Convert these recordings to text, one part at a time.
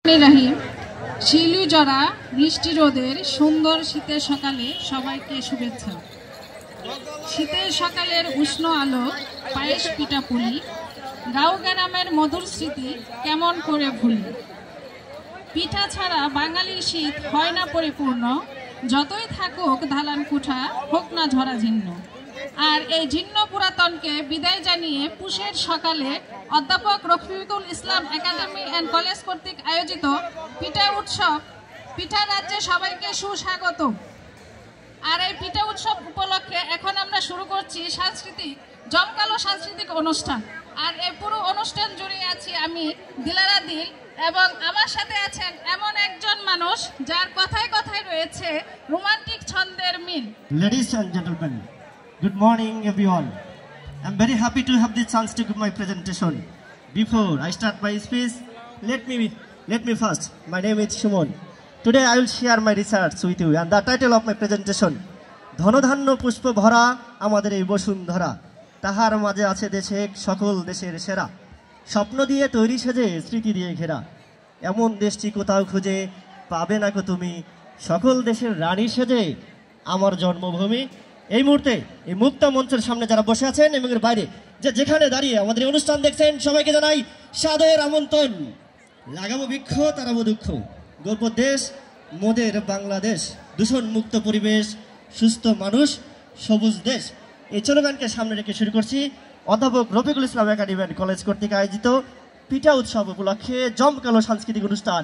রাহিম শিলুজরা বৃষ্টি রোদের সুন্দর শীতের সকালে সবাইকে শুভেচ্ছা। শীতের সকালের উষ্ণ আলো, পায়েস পিঠাপুলি, গাঁও গ্রামের মধুর স্মৃতি কেমন করে ভুলি। পিঠা ছাড়া বাঙালির শীত হয় না পরিপূর্ণ, যতই থাকুক দালান কুঠা হোক না ঝরাঝীর্ণ। আর এই জীর্ণ পুরাতনকে বিদায় জানিয়ে পুষের সকালে অধ্যাপক Rafiqul Islam academy and college কর্তৃক আয়োজিত পিঠা উৎসব, পিঠা রাজ্যে সবাইকে সুস্বাগত। আর এই পিঠা উৎসব উপলক্ষে এখন আমরা শুরু করছি জমকালো সাংস্কৃতিক অনুষ্ঠান। আর এই পুরো অনুষ্ঠান জুড়ে আছি আমি দিলারা দিল, এবং আমার সাথে আছেন এমন একজন মানুষ যার কথায় কথায় রয়েছে রোমান্টিক ছন্দের মিল। Ladies and gentlemen, good morning everyone. I'm very happy to have this chance to give my presentation. Before I start my speech, let me first. My name is Shumon. Today I will share my research with you, and the title of my presentation: ধনধান্য পুষ্প ভরা আমাদের এই বসুন্ধরা, তাহার মাঝে আছে দেশে সকল দেশের সেরা, স্বপ্ন দিয়ে তৈরি সেজে স্মৃতি দিয়ে ঘেরা, এমন দেশটি কোথাও খুঁজে পাবে না কো তুমি, সকল দেশের রানী সেজে আমার জন্মভূমি। এই মুহূর্তে এই মুক্তা মঞ্চের সামনে যারা বসে আছেন এবং এর বাইরে যেখানে দাঁড়িয়ে আমাদের অনুষ্ঠান দেখছেন, সবাইকে জানাই সাদর আমন্ত্রণ। লাগাবো বৃক্ষ তারাবো দুঃখ, গল্প দেশ মোদের বাংলাদেশ, দূষণ মুক্ত পরিবেশ, সুস্থ মানুষ, সবুজ দেশ। এই স্লোগানকে সামনে রেখে শুরু করছি অধ্যাপক Rafiqul Islam academy and college কর্তৃক আয়োজিত পিঠা উৎসব উপলক্ষে জমকালো সাংস্কৃতিক অনুষ্ঠান।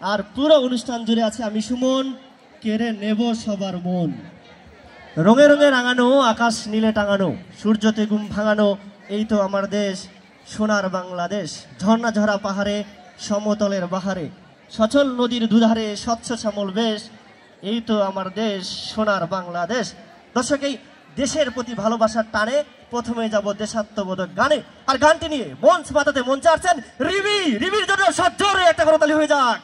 আর পুরো অনুষ্ঠান জুড়ে আছে আমি সুমন, কেড়ে নেব সবার মন। রঙে রঙে রাঙানো, আকাশ নীলে টাঙানো, সূর্যতে ঘুম ভাঙানো, এই তো আমার দেশ সোনার বাংলাদেশ। ঝর্ণা ঝরা পাহাড়ে, সমতলের বাহারে, সচল নদীর দুধারে, স্বচ্ছ শ্যামল বেশ, এই তো আমার দেশ সোনার বাংলাদেশ। দর্শক, এই দেশের প্রতি ভালোবাসার টানে প্রথমে যাব দেশাত্মবোধক গানে। আর গানটি নিয়ে মঞ্চ মাতাতে মঞ্চে আসছেন রিমির জন্য সজ্জরে একটা করতালি হয়ে যাক।